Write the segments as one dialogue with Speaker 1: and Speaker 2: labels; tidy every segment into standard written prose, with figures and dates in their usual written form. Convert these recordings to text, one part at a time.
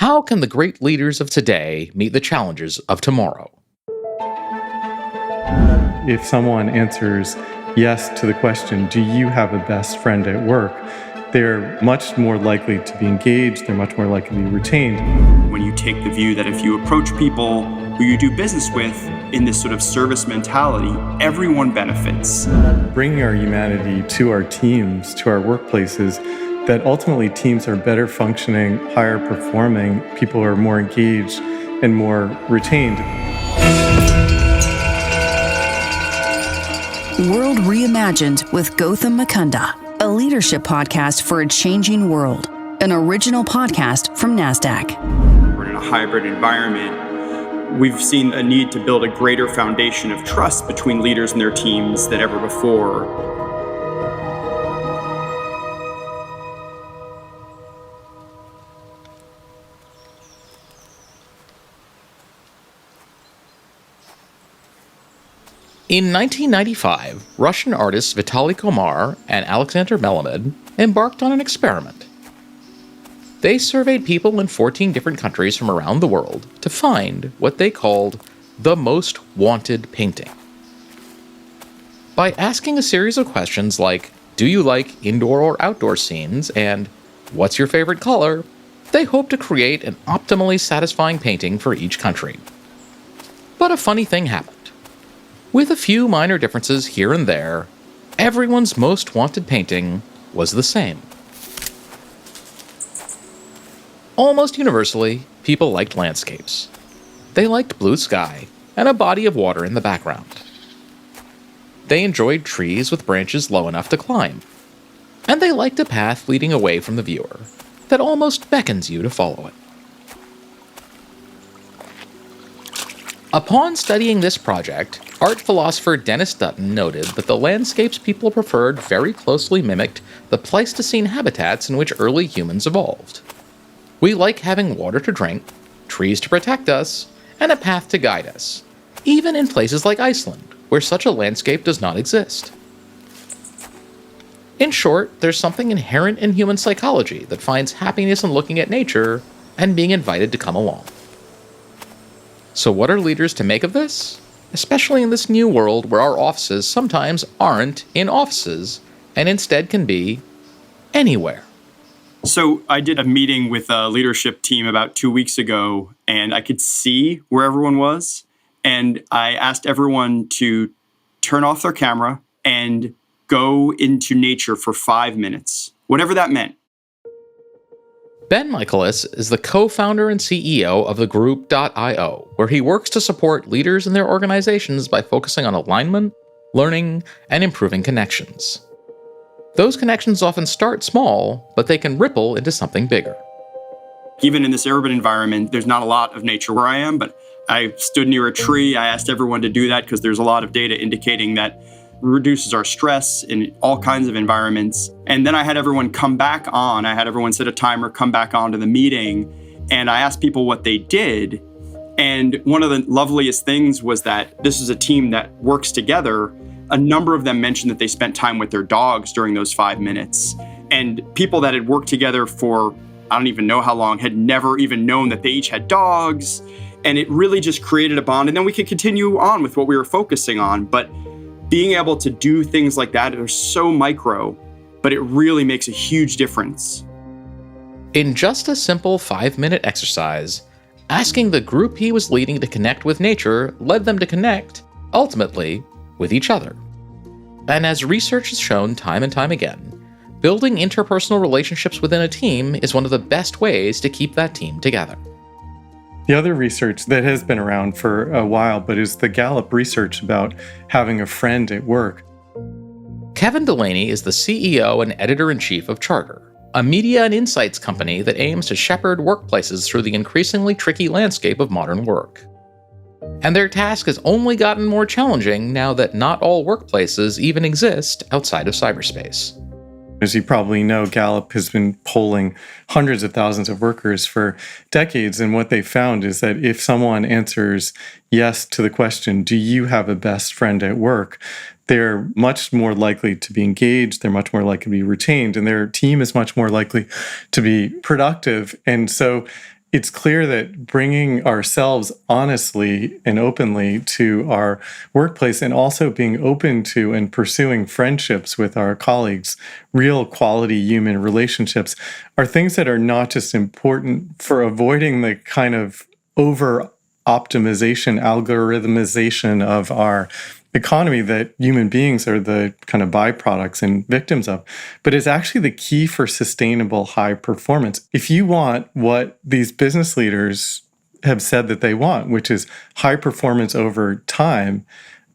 Speaker 1: How can the great leaders of today meet the challenges of tomorrow?
Speaker 2: If someone answers yes to the question, do you have a best friend at work? They're much more likely to be engaged, they're much more likely to be retained.
Speaker 3: When you take the view that if you approach people who you do business with in this sort of service mentality, everyone benefits.
Speaker 2: Bringing our humanity to our teams, to our workplaces, that ultimately teams are better functioning, higher performing, people are more engaged and more retained.
Speaker 4: World Reimagined with Gautam Mukunda, a leadership podcast for a changing world, an original podcast from Nasdaq.
Speaker 3: We're in a hybrid environment. We've seen a need to build a greater foundation of trust between leaders and their teams than ever before.
Speaker 1: In 1995, Russian artists Vitaly Komar and Alexander Melamed embarked on an experiment. They surveyed people in 14 different countries from around the world to find what they called the most wanted painting. By asking a series of questions like, do you like indoor or outdoor scenes, and what's your favorite color, they hoped to create an optimally satisfying painting for each country. But a funny thing happened. With a few minor differences here and there, everyone's most wanted painting was the same. Almost universally, people liked landscapes. They liked blue sky and a body of water in the background. They enjoyed trees with branches low enough to climb. And they liked a path leading away from the viewer that almost beckons you to follow it. Upon studying this project, art philosopher Dennis Dutton noted that the landscapes people preferred very closely mimicked the Pleistocene habitats in which early humans evolved. We like having water to drink, trees to protect us, and a path to guide us, even in places like Iceland, where such a landscape does not exist. In short, there's something inherent in human psychology that finds happiness in looking at nature and being invited to come along. So what are leaders to make of this? Especially in this new world where our offices sometimes aren't in offices and instead can be anywhere.
Speaker 3: So I did a meeting with a leadership team about 2 weeks ago, and I could see where everyone was. And I asked everyone to turn off their camera and go into nature for 5 minutes, whatever that meant.
Speaker 1: Ben Michealis is the co-founder and CEO of the Group.io, where he works to support leaders in their organizations by focusing on alignment, learning, and improving connections. Those connections often start small, but they can ripple into something bigger.
Speaker 3: Even in this urban environment, there's not a lot of nature where I am, but I stood near a tree. I asked everyone to do that because there's a lot of data indicating that reduces our stress in all kinds of environments. And then I had everyone come back on. I had everyone set a timer, come back on to the meeting, and I asked people what they did. And one of the loveliest things was that this is a team that works together. A number of them mentioned that they spent time with their dogs during those 5 minutes. And people that had worked together for, I don't even know how long, had never even known that they each had dogs. And it really just created a bond. And then we could continue on with what we were focusing on. But being able to do things like that are so micro, but it really makes a huge difference.
Speaker 1: In just a simple 5-minute exercise, asking the group he was leading to connect with nature led them to connect, ultimately, with each other. And as research has shown time and time again, building interpersonal relationships within a team is one of the best ways to keep that team together.
Speaker 2: The other research that has been around for a while, but is the Gallup research about having a friend at work.
Speaker 1: Kevin Delaney is the CEO and editor-in-chief of Charter, a media and insights company that aims to shepherd workplaces through the increasingly tricky landscape of modern work. And their task has only gotten more challenging now that not all workplaces even exist outside of cyberspace.
Speaker 2: As you probably know, Gallup has been polling hundreds of thousands of workers for decades, and what they found is that if someone answers yes to the question, do you have a best friend at work, they're much more likely to be engaged, they're much more likely to be retained, and their team is much more likely to be productive. And so it's clear that bringing ourselves honestly and openly to our workplace and also being open to and pursuing friendships with our colleagues, real quality human relationships, are things that are not just important for avoiding the kind of over optimization, algorithmization of our economy that human beings are the kind of byproducts and victims of, but it's actually the key for sustainable high performance. If you want what these business leaders have said that they want, which is high performance over time,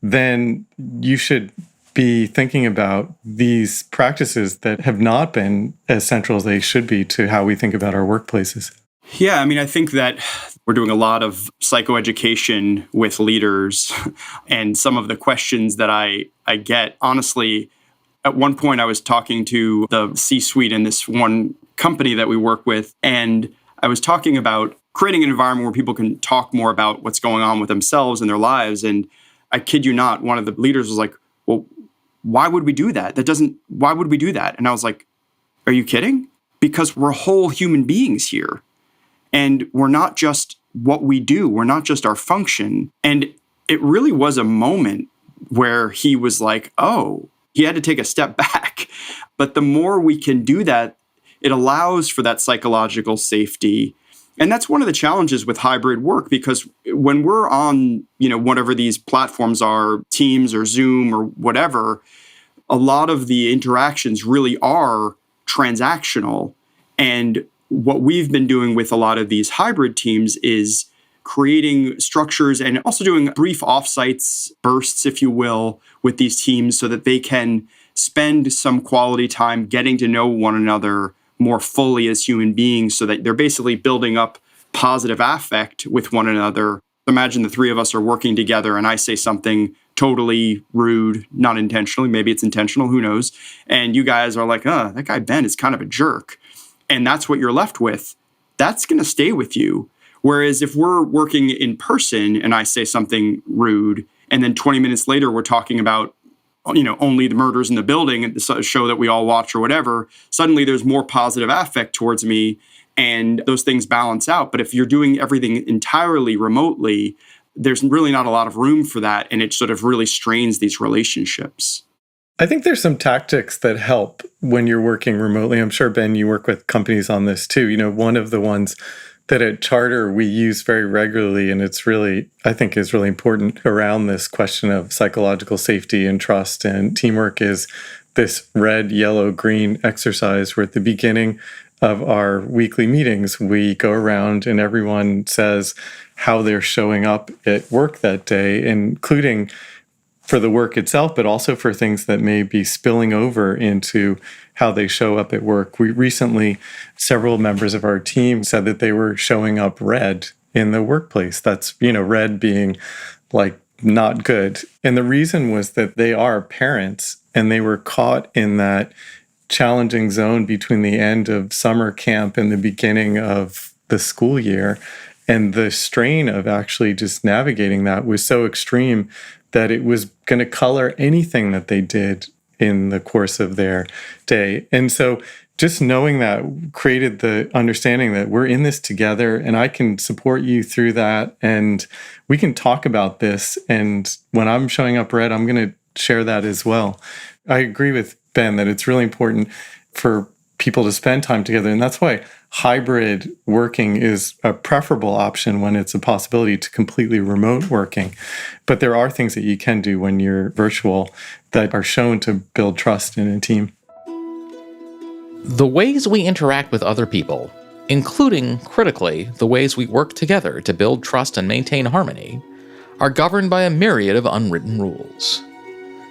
Speaker 2: then you should be thinking about these practices that have not been as central as they should be to how we think about our workplaces.
Speaker 3: Yeah, I mean, I think that we're doing a lot of psychoeducation with leaders, and some of the questions that I get, honestly, at one point I was talking to the C-suite in this one company that we work with, and I was talking about creating an environment where people can talk more about what's going on with themselves and their lives. And I kid you not, one of the leaders was like, well, why would we do that? Why would we do that? And I was like, are you kidding? Because we're whole human beings here. And we're not just what we do. We're not just our function. And it really was a moment where he was like, oh, he had to take a step back. But the more we can do that, it allows for that psychological safety. And that's one of the challenges with hybrid work, because when we're on, whatever these platforms are, Teams or Zoom or whatever, a lot of the interactions really are transactional. And what we've been doing with a lot of these hybrid teams is creating structures and also doing brief offsites, bursts, if you will, with these teams so that they can spend some quality time getting to know one another more fully as human beings, so that they're basically building up positive affect with one another. Imagine the three of us are working together and I say something totally rude, not intentionally, maybe it's intentional, who knows? And you guys are like, that guy Ben is kind of a jerk. And that's what you're left with. That's going to stay with you. Whereas if we're working in person and I say something rude, and then 20 minutes later we're talking about, only the murders in the building, the show that we all watch or whatever, suddenly there's more positive affect towards me, and those things balance out. But if you're doing everything entirely remotely, there's really not a lot of room for that, and it sort of really strains these relationships.
Speaker 2: I think there's some tactics that help when you're working remotely. I'm sure, Ben, you work with companies on this too. One of the ones that at Charter we use very regularly, and it's really, I think, is really important around this question of psychological safety and trust and teamwork, is this red, yellow, green exercise where at the beginning of our weekly meetings, we go around and everyone says how they're showing up at work that day, including for the work itself, but also for things that may be spilling over into how they show up at work. We recently, several members of our team said that they were showing up red in the workplace. That's, red being like not good. And the reason was that they are parents and they were caught in that challenging zone between the end of summer camp and the beginning of the school year. And the strain of actually just navigating that was so extreme that it was going to color anything that they did in the course of their day. And so just knowing that created the understanding that we're in this together and I can support you through that and we can talk about this. And when I'm showing up red, I'm going to share that as well. I agree with Ben that it's really important for people to spend time together. And that's why hybrid working is a preferable option when it's a possibility to completely remote working. But there are things that you can do when you're virtual that are shown to build trust in a team.
Speaker 1: The ways we interact with other people, including, critically, the ways we work together to build trust and maintain harmony, are governed by a myriad of unwritten rules.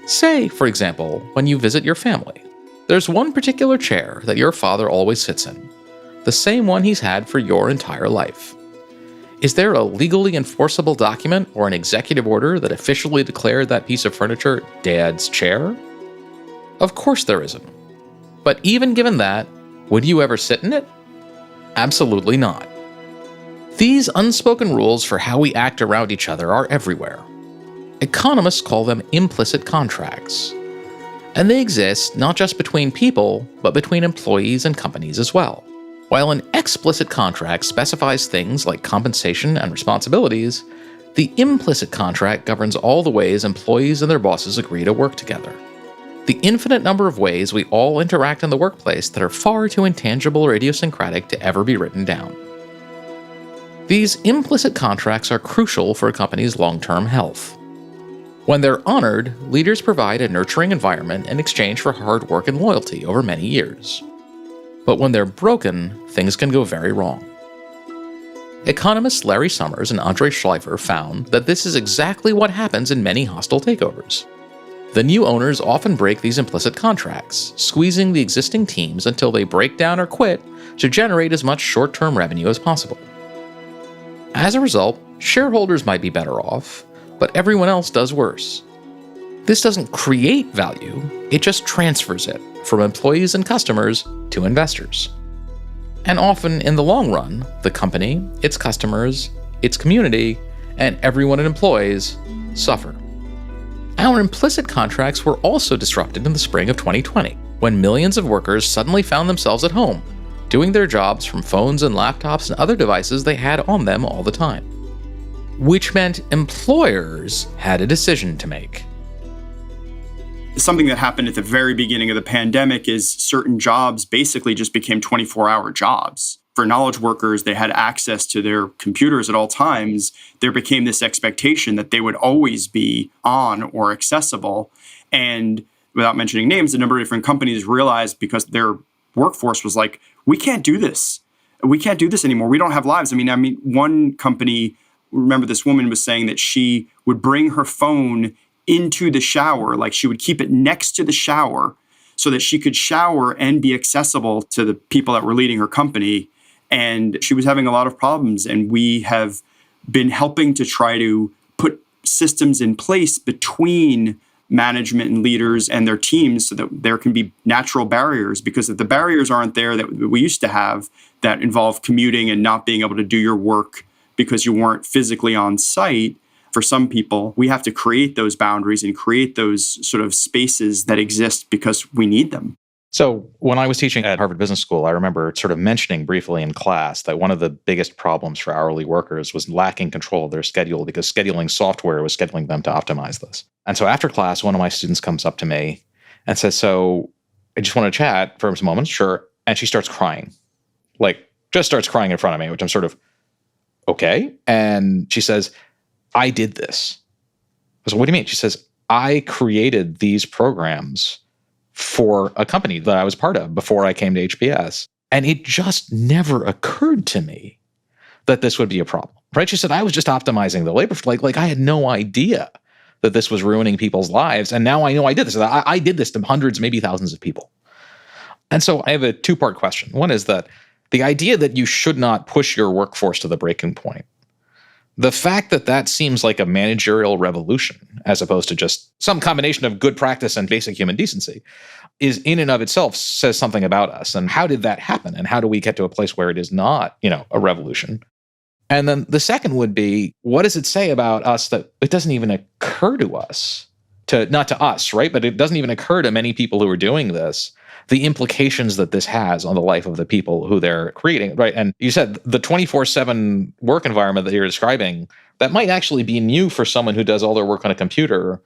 Speaker 1: Say, for example, when you visit your family, there's one particular chair that your father always sits in, the same one he's had for your entire life. Is there a legally enforceable document or an executive order that officially declared that piece of furniture Dad's chair? Of course there isn't. But even given that, would you ever sit in it? Absolutely not. These unspoken rules for how we act around each other are everywhere. Economists call them implicit contracts. And they exist not just between people, but between employees and companies as well. While an explicit contract specifies things like compensation and responsibilities, the implicit contract governs all the ways employees and their bosses agree to work together. The infinite number of ways we all interact in the workplace that are far too intangible or idiosyncratic to ever be written down. These implicit contracts are crucial for a company's long-term health. When they're honored, leaders provide a nurturing environment in exchange for hard work and loyalty over many years. But when they're broken, things can go very wrong. Economists Larry Summers and Andre Schleifer found that this is exactly what happens in many hostile takeovers. The new owners often break these implicit contracts, squeezing the existing teams until they break down or quit to generate as much short-term revenue as possible. As a result, shareholders might be better off, but everyone else does worse. This doesn't create value, it just transfers it from employees and customers to investors. And often, in the long run, the company, its customers, its community, and everyone it employs suffer. Our implicit contracts were also disrupted in the spring of 2020, when millions of workers suddenly found themselves at home, doing their jobs from phones and laptops and other devices they had on them all the time. Which meant employers had a decision to make.
Speaker 3: Something that happened at the very beginning of the pandemic is certain jobs basically just became 24-hour jobs. For knowledge workers, they had access to their computers at all times. There became this expectation that they would always be on or accessible. And without mentioning names, a number of different companies realized, because their workforce was like, we can't do this. We can't do this anymore. We don't have lives. I mean, one company, remember this woman was saying that she would bring her phone into the shower, like she would keep it next to the shower so that she could shower and be accessible to the people that were leading her company. And she was having a lot of problems. And we have been helping to try to put systems in place between management and leaders and their teams so that there can be natural barriers. Because if the barriers aren't there that we used to have that involve commuting and not being able to do your work because you weren't physically on site, for some people, we have to create those boundaries and create those sort of spaces that exist because we need them.
Speaker 1: So when I was teaching at Harvard Business School, I remember sort of mentioning briefly in class that one of the biggest problems for hourly workers was lacking control of their schedule because scheduling software was scheduling them to optimize this. And so after class, one of my students comes up to me and says, so I just want to chat for a moment. Sure. And she starts crying, like just starts crying in front of me, which I'm sort of, okay. And she says, I did this. I was like, what do you mean? She says, I created these programs for a company that I was part of before I came to HBS. And it just never occurred to me that this would be a problem, right? She said, I was just optimizing the labor. Like I had no idea that this was ruining people's lives. And now I know I did this. I did this to hundreds, maybe thousands of people. And so I have a two-part question. One is that the idea that you should not push your workforce to the breaking point. The fact that that seems like a managerial revolution, as opposed to just some combination of good practice and basic human decency, is in and of itself says something about us. And how did that happen? And how do we get to a place where it is not, a revolution? And then the second would be, what does it say about us that it doesn't even occur to us, not to us, right? But it doesn't even occur to many people who are doing this, the implications that this has on the life of the people who they're creating, right? And you said the 24/7 work environment that you're describing, that might actually be new for someone who does all their work on a computer.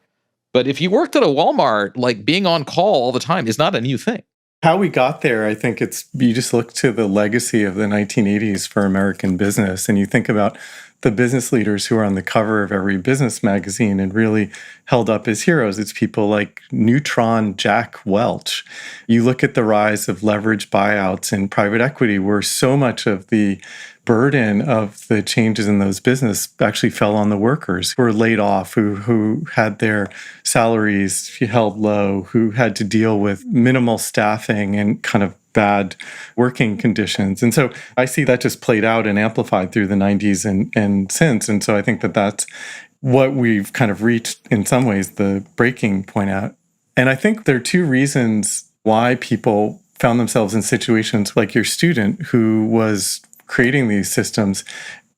Speaker 1: But if you worked at a Walmart, like being on call all the time is not a new thing.
Speaker 2: How we got there, I think you just look to the legacy of the 1980s for American business, and you think about the business leaders who are on the cover of every business magazine and really held up as heroes. It's people like Neutron Jack Welch. You look at the rise of leveraged buyouts and private equity, where so much of the burden of the changes in those business actually fell on the workers who were laid off, who had their salaries held low, who had to deal with minimal staffing and kind of bad working conditions. And so I see that just played out and amplified through the 90s and since. And so I think that that's what we've kind of reached in some ways the breaking point at. And I think there are two reasons why people found themselves in situations like your student who was creating these systems.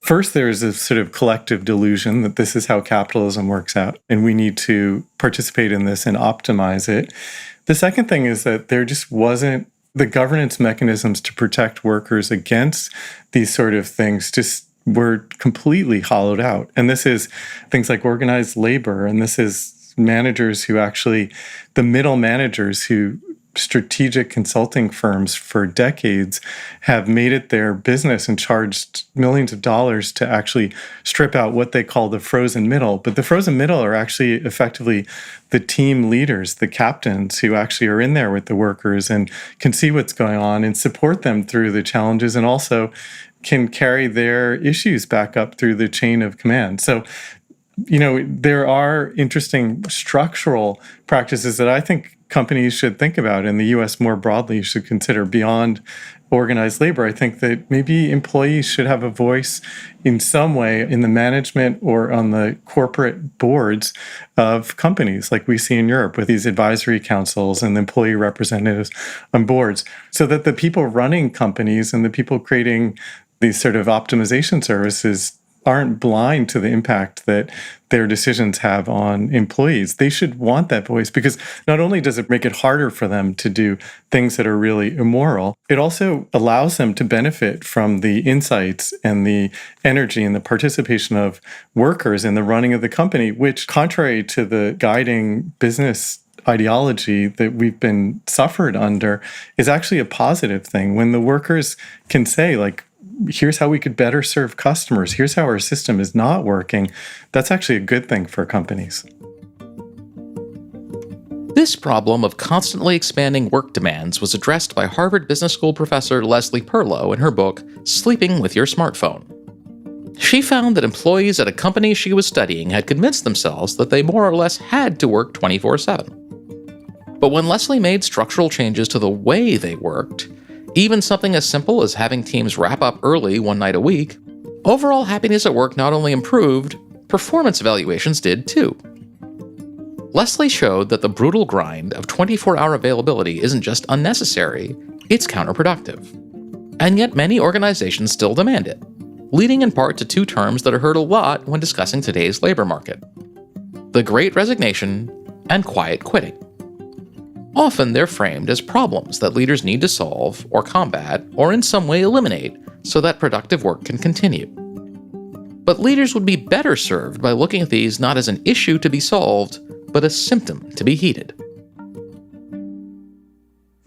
Speaker 2: First, there's a sort of collective delusion that this is how capitalism works out, and we need to participate in this and optimize it. The second thing is that there just wasn't the governance mechanisms to protect workers against these sort of things just were completely hollowed out. And this is things like organized labor, and this is managers who actually, the middle managers who strategic consulting firms for decades have made it their business and charged millions of dollars to actually strip out what they call the frozen middle. But the frozen middle are actually effectively the team leaders, the captains who actually are in there with the workers and can see what's going on and support them through the challenges, and also can carry their issues back up through the chain of command. So, there are interesting structural practices that I think companies should think about, and the U.S. more broadly should consider beyond organized labor. I think that maybe employees should have a voice in some way in the management or on the corporate boards of companies, like we see in Europe with these advisory councils and employee representatives on boards, so that the people running companies and the people creating these sort of optimization services aren't blind to the impact that their decisions have on employees. They should want that voice, because not only does it make it harder for them to do things that are really immoral, it also allows them to benefit from the insights and the energy and the participation of workers in the running of the company, which, contrary to the guiding business ideology that we've been suffered under, is actually a positive thing. When the workers can say, like, here's how we could better serve customers, here's how our system is not working, that's actually a good thing for companies.
Speaker 1: This problem of constantly expanding work demands was addressed by Harvard Business School professor Leslie Perlow in her book, Sleeping with Your Smartphone. She found that employees at a company she was studying had convinced themselves that they more or less had to work 24/7. But when Leslie made structural changes to the way they worked, even something as simple as having teams wrap up early one night a week, overall happiness at work not only improved, performance evaluations did too. Leslie showed that the brutal grind of 24-hour availability isn't just unnecessary, it's counterproductive. And yet many organizations still demand it, leading in part to two terms that are heard a lot when discussing today's labor market: the Great Resignation and quiet quitting. Often they're framed as problems that leaders need to solve or combat or in some way eliminate so that productive work can continue. But leaders would be better served by looking at these not as an issue to be solved, but a symptom to be heeded.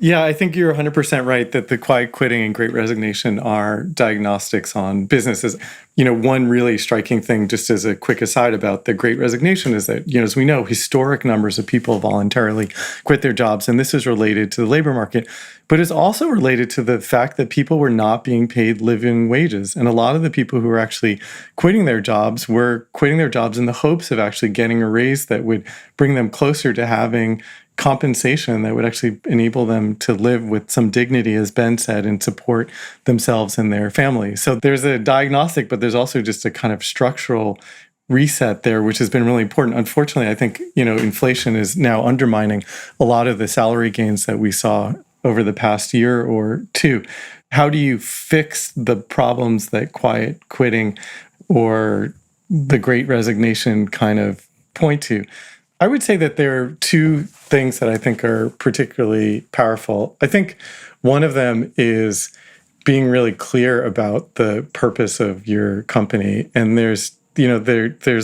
Speaker 2: Yeah, I think you're 100% right that the quiet quitting and Great Resignation are diagnostics on businesses. One really striking thing, just as a quick aside about the Great Resignation, is that, as we know, historic numbers of people voluntarily quit their jobs, and this is related to the labor market, but it's also related to the fact that people were not being paid living wages. And a lot of the people who were actually quitting their jobs were quitting their jobs in the hopes of actually getting a raise that would bring them closer to having compensation that would actually enable them to live with some dignity, as Ben said, and support themselves and their families. So there's a diagnostic, but there's also just a kind of structural reset there, which has been really important. Unfortunately, I think, inflation is now undermining a lot of the salary gains that we saw over the past year or two. How do you fix the problems that quiet quitting or the Great Resignation kind of point to? I would say that there are two things that I think are particularly powerful. I think one of them is being really clear about the purpose of your company. And there's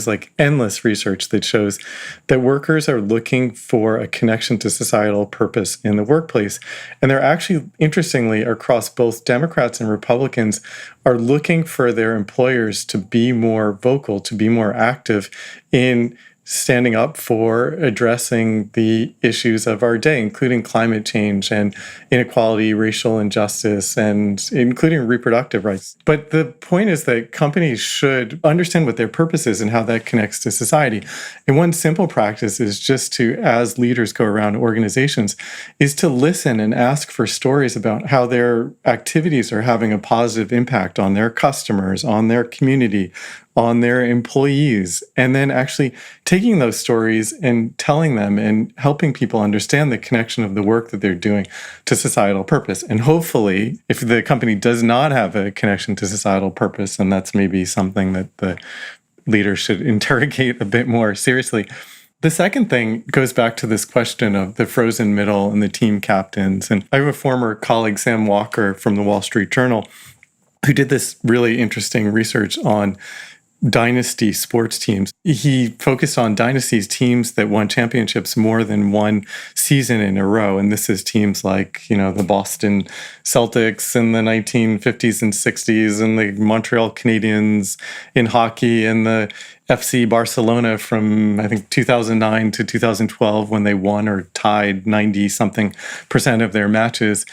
Speaker 2: like endless research that shows that workers are looking for a connection to societal purpose in the workplace. And they're actually, interestingly, across both Democrats and Republicans, are looking for their employers to be more vocal, to be more active in standing up for addressing the issues of our day, including climate change and inequality, racial injustice, and including reproductive rights. But the point is that companies should understand what their purpose is and how that connects to society. And one simple practice is just to, as leaders go around organizations, is to listen and ask for stories about how their activities are having a positive impact on their customers, on their community, on their employees, and then actually taking those stories and telling them and helping people understand the connection of the work that they're doing to societal purpose. And hopefully, if the company does not have a connection to societal purpose, and that's maybe something that the leader should interrogate a bit more seriously, The second thing goes back to this question of the frozen middle and the team captains. And I have a former colleague, Sam Walker, from the Wall Street Journal, who did this really interesting research on dynasty sports teams. He focused on dynasties, teams that won championships more than one season in a row. And this is teams like, the Boston Celtics in the 1950s and 60s, and the Montreal Canadiens in hockey, and the FC Barcelona from, I think, 2009 to 2012, when they won or tied 90-something% of their matches.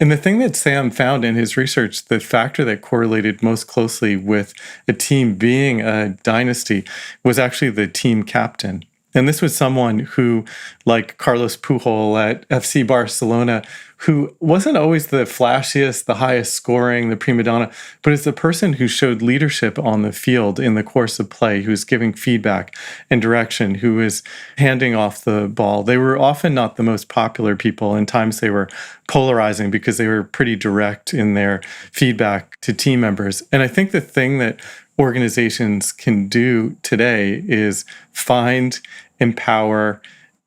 Speaker 2: And the thing that Sam found in his research, the factor that correlated most closely with a team being a dynasty, was actually the team captain. And this was someone who, like Carlos Pujol at FC Barcelona, who wasn't always the flashiest, the highest scoring, the prima donna, but is the person who showed leadership on the field in the course of play, who's giving feedback and direction, who is handing off the ball. They were often not the most popular people. In times they were polarizing because they were pretty direct in their feedback to team members. And I think the thing that organizations can do today is find, empower,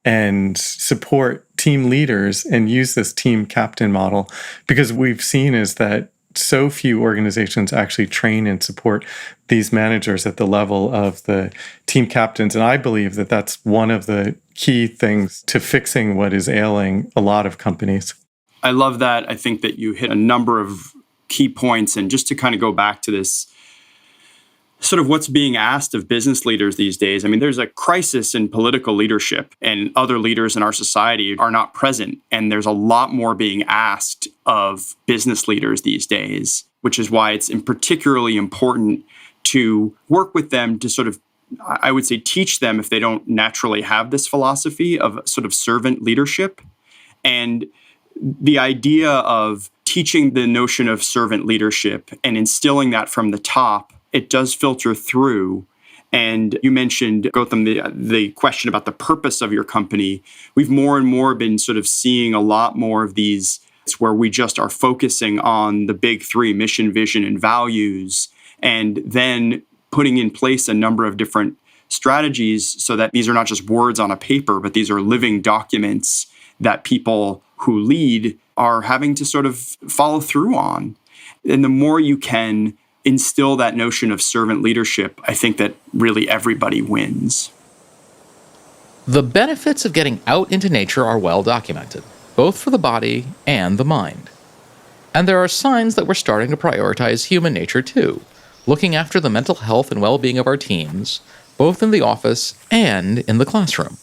Speaker 2: and support team leaders and use this team captain model, because we've seen is that so few organizations actually train and support these managers at the level of the team captains. And I believe that that's one of the key things to fixing what is ailing a lot of companies.
Speaker 3: I love that. I think that you hit a number of key points. And just to kind of go back to this sort of what's being asked of business leaders these days. I mean, there's a crisis in political leadership, and other leaders in our society are not present. And there's a lot more being asked of business leaders these days, which is why it's particularly important to work with them to sort of, I would say, teach them, if they don't naturally have this philosophy of sort of servant leadership. And the idea of teaching the notion of servant leadership and instilling that from the top, it does filter through. And you mentioned, Gautam, the question about the purpose of your company. We've more and more been sort of seeing a lot more of these where we just are focusing on the big three: mission, vision, and values, and then putting in place a number of different strategies so that these are not just words on a paper, but these are living documents that people who lead are having to sort of follow through on. And the more you can instill that notion of servant leadership, I think that really everybody wins.
Speaker 1: The benefits of getting out into nature are well documented, both for the body and the mind. And there are signs that we're starting to prioritize human nature too, looking after the mental health and well-being of our teams, both in the office and in the classroom.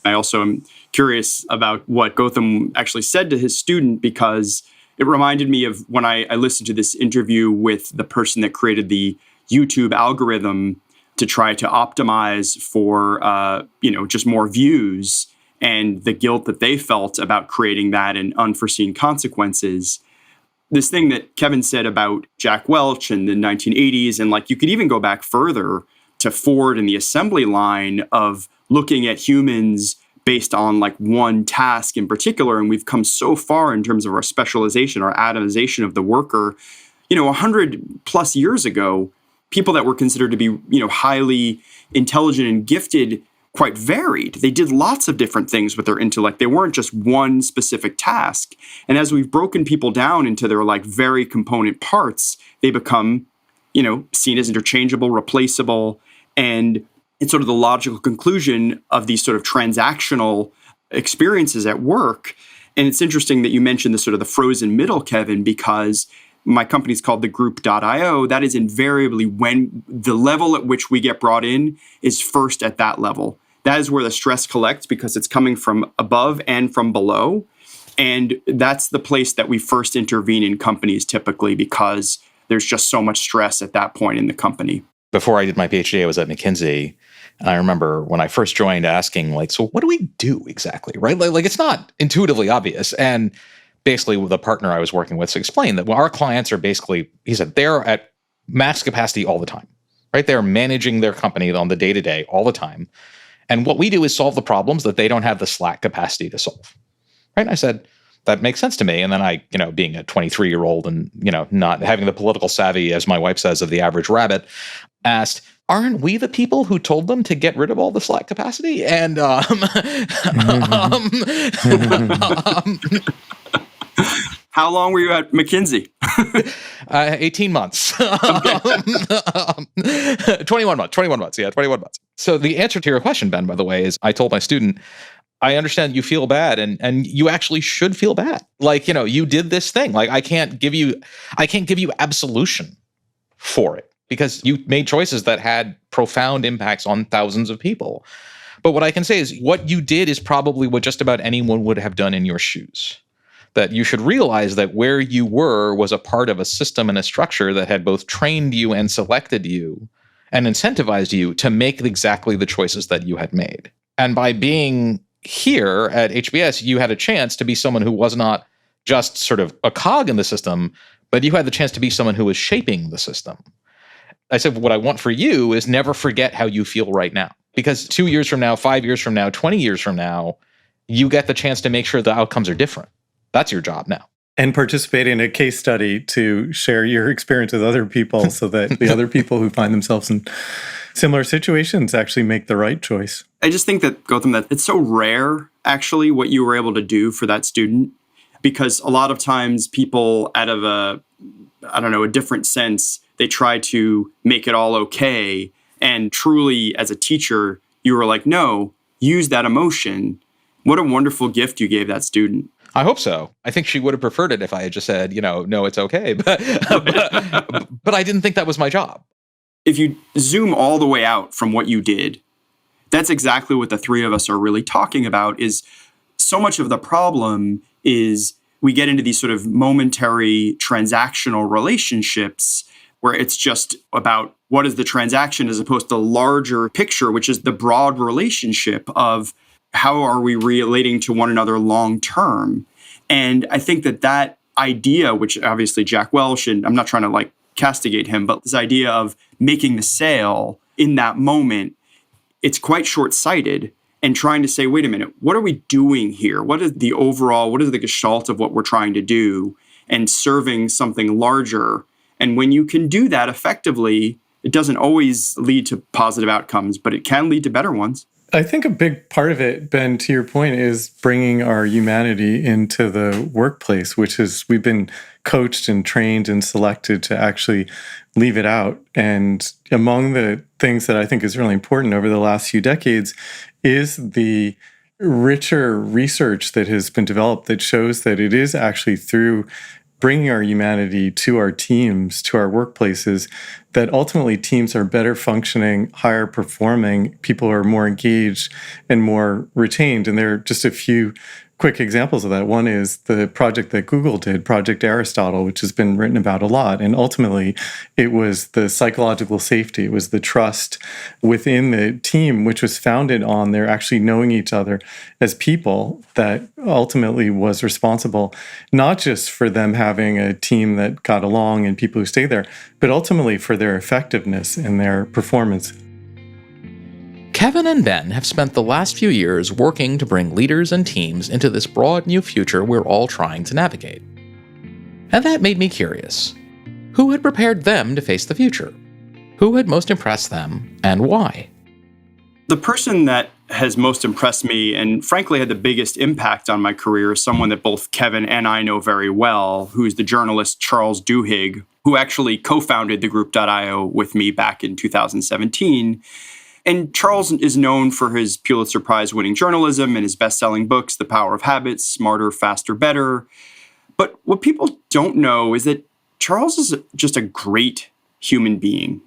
Speaker 3: I also am curious about what Gautam actually said to his student, because it reminded me of when I listened to this interview with the person that created the YouTube algorithm to try to optimize for, just more views, and the guilt that they felt about creating that and unforeseen consequences. This thing that Kevin said about Jack Welch in the 1980s, and you could even go back further to Ford and the assembly line of looking at humans based on one task in particular. And we've come so far in terms of our specialization, our atomization of the worker. 100 plus years ago, people that were considered to be, highly intelligent and gifted, quite varied. They did lots of different things with their intellect. They weren't just one specific task. And as we've broken people down into their very component parts, they become, seen as interchangeable, replaceable, and it's sort of the logical conclusion of these sort of transactional experiences at work. And it's interesting that you mentioned the frozen middle, Kevin, because my company's called the Group.io. That is invariably when the level at which we get brought in is first at that level. That is where the stress collects, because it's coming from above and from below. And that's the place that we first intervene in companies typically, because there's just so much stress at that point in the company.
Speaker 1: Before I did my PhD, I was at McKinsey. And I remember when I first joined asking, so what do we do exactly, right? It's not intuitively obvious. And basically, the partner I was working with explained that our clients are basically, he said, they're at max capacity all the time, right? They're managing their company on the day-to-day all the time. And what we do is solve the problems that they don't have the slack capacity to solve, right? And I said, that makes sense to me. And then I, being a 23-year-old and, not having the political savvy, as my wife says, of the average rabbit, asked, aren't we the people who told them to get rid of all the Slack capacity? And
Speaker 3: How long were you at McKinsey?
Speaker 1: 18 months. 21 months. Yeah, 21 months. So the answer to your question, Ben, by the way, is I told my student, I understand you feel bad and you actually should feel bad. Like, you did this thing. Like, I can't give you absolution for it because you made choices that had profound impacts on thousands of people. But what I can say is what you did is probably what just about anyone would have done in your shoes. That you should realize that where you were was a part of a system and a structure that had both trained you and selected you and incentivized you to make exactly the choices that you had made. And by being here at HBS, you had a chance to be someone who was not just sort of a cog in the system, but you had the chance to be someone who was shaping the system. I said, what I want for you is never forget how you feel right now. Because 2 years from now, 5 years from now, 20 years from now, you get the chance to make sure the outcomes are different. That's your job now.
Speaker 2: And participate in a case study to share your experience with other people so that the other people who find themselves in similar situations actually make the right choice.
Speaker 3: I just think that, Gautam, that it's so rare, actually, what you were able to do for that student, because a lot of times people out of a different sense, they try to make it all okay. And truly, as a teacher, you were like, no, use that emotion. What a wonderful gift you gave that student.
Speaker 1: I hope so. I think she would have preferred it if I had just said, no, it's okay. But I didn't think that was my job.
Speaker 3: If you zoom all the way out from what you did, that's exactly what the three of us are really talking about. Is so much of the problem is we get into these sort of momentary transactional relationships where it's just about what is the transaction as opposed to the larger picture, which is the broad relationship of how are we relating to one another long term? And I think that idea, which obviously Jack Welch, and I'm not trying to castigate him, but this idea of making the sale in that moment, it's quite short-sighted and trying to say, wait a minute, what are we doing here? What is the gestalt of what we're trying to do and serving something larger? And when you can do that effectively, it doesn't always lead to positive outcomes, but it can lead to better ones.
Speaker 2: I think a big part of it, Ben, to your point, is bringing our humanity into the workplace, which is we've been coached and trained and selected to actually leave it out. And among the things that I think is really important over the last few decades is the richer research that has been developed that shows that it is actually through bringing our humanity to our teams, to our workplaces, that ultimately teams are better functioning, higher performing, people are more engaged and more retained. And there are just a few quick examples of that. One is the project that Google did, Project Aristotle, which has been written about a lot. And ultimately, it was the psychological safety, it was the trust within the team, which was founded on their actually knowing each other as people, that ultimately was responsible, not just for them having a team that got along and people who stay there, but ultimately for their effectiveness and their performance.
Speaker 1: Kevin and Ben have spent the last few years working to bring leaders and teams into this broad new future we're all trying to navigate. And that made me curious. Who had prepared them to face the future? Who had most impressed them, and why?
Speaker 3: The person that has most impressed me and frankly had the biggest impact on my career is someone that both Kevin and I know very well, who's the journalist Charles Duhigg, who actually co-founded the group.io with me back in 2017. And Charles is known for his Pulitzer Prize-winning journalism and his best-selling books, The Power of Habits, Smarter, Faster, Better. But what people don't know is that Charles is just a great human being.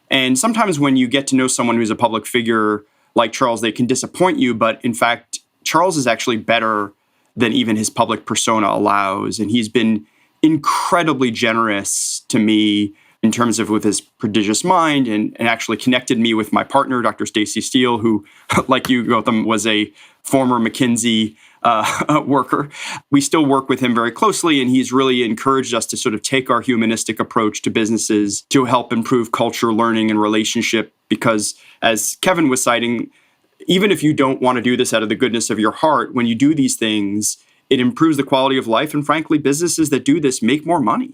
Speaker 3: And sometimes when you get to know someone who's a public figure like Charles, they can disappoint you. But in fact, Charles is actually better than even his public persona allows. And he's been incredibly generous to me in terms of with his prodigious mind and actually connected me with my partner, Dr. Stacy Steele, who, like you, Gautam, was a former McKinsey worker. We still work with him very closely, and he's really encouraged us to sort of take our humanistic approach to businesses to help improve culture, learning, and relationship. Because as Kevin was citing, even if you don't want to do this out of the goodness of your heart, when you do these things, it improves the quality of life. And frankly, businesses that do this make more money.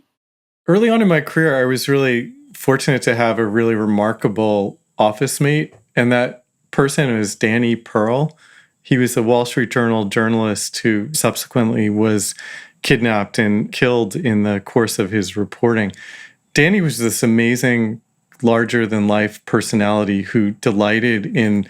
Speaker 2: Early on in my career, I was really fortunate to have a really remarkable office mate, and that person was Danny Pearl. He was a Wall Street Journal journalist who subsequently was kidnapped and killed in the course of his reporting. Danny was this amazing, larger-than-life personality who delighted in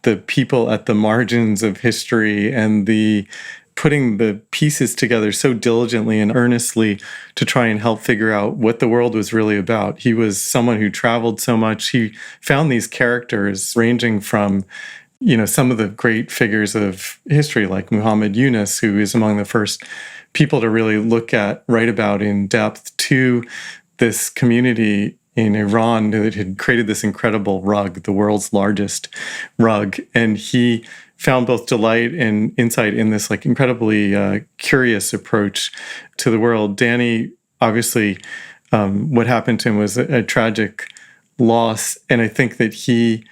Speaker 2: the people at the margins of history and the putting the pieces together so diligently and earnestly to try and help figure out what the world was really about. He was someone who traveled so much. He found these characters ranging from, some of the great figures of history like Muhammad Yunus, who is among the first people to really write about in depth, to this community in Iran that had created this incredible rug, the world's largest rug. And he found both delight and insight in this incredibly curious approach to the world. Danny, obviously, what happened to him was a tragic loss. And I think that he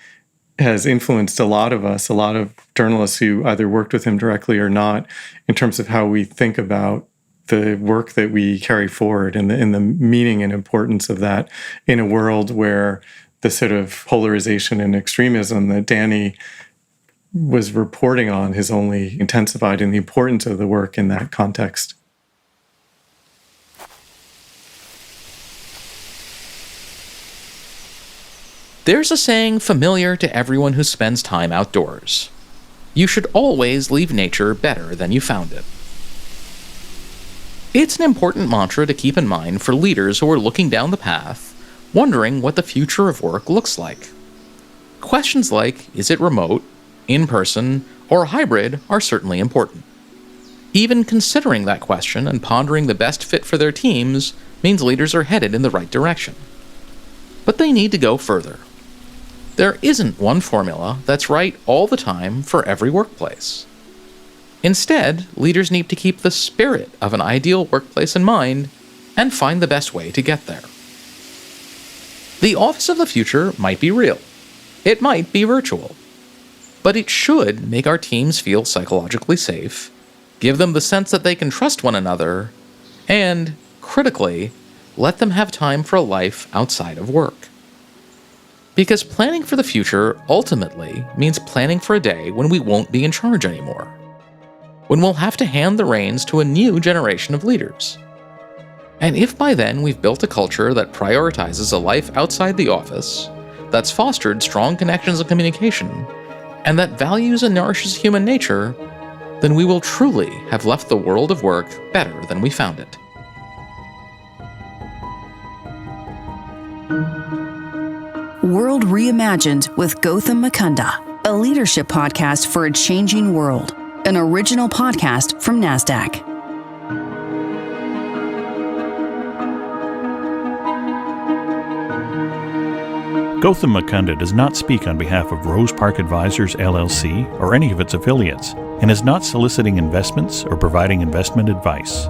Speaker 2: has influenced a lot of us, a lot of journalists who either worked with him directly or not, in terms of how we think about the work that we carry forward and the meaning and importance of that in a world where the sort of polarization and extremism that Danny was reporting on has only intensified, in the importance of the work in that context.
Speaker 1: There's a saying familiar to everyone who spends time outdoors. You should always leave nature better than you found it. It's an important mantra to keep in mind for leaders who are looking down the path, wondering what the future of work looks like. Questions like, is it remote, in person, or hybrid are certainly important. Even considering that question and pondering the best fit for their teams means leaders are headed in the right direction. But they need to go further. There isn't one formula that's right all the time for every workplace. Instead, leaders need to keep the spirit of an ideal workplace in mind and find the best way to get there. The office of the future might be real. It might be virtual. But it should make our teams feel psychologically safe, give them the sense that they can trust one another, and, critically, let them have time for a life outside of work. Because planning for the future ultimately means planning for a day when we won't be in charge anymore, when we'll have to hand the reins to a new generation of leaders. And if by then we've built a culture that prioritizes a life outside the office, that's fostered strong connections and communication, and that values and nourishes human nature, then we will truly have left the world of work better than we found it.
Speaker 4: World Reimagined with Gautam Mukunda, a leadership podcast for a changing world, an original podcast from Nasdaq.
Speaker 5: Gautam Mukunda does not speak on behalf of Rose Park Advisors, LLC, or any of its affiliates, and is not soliciting investments or providing investment advice.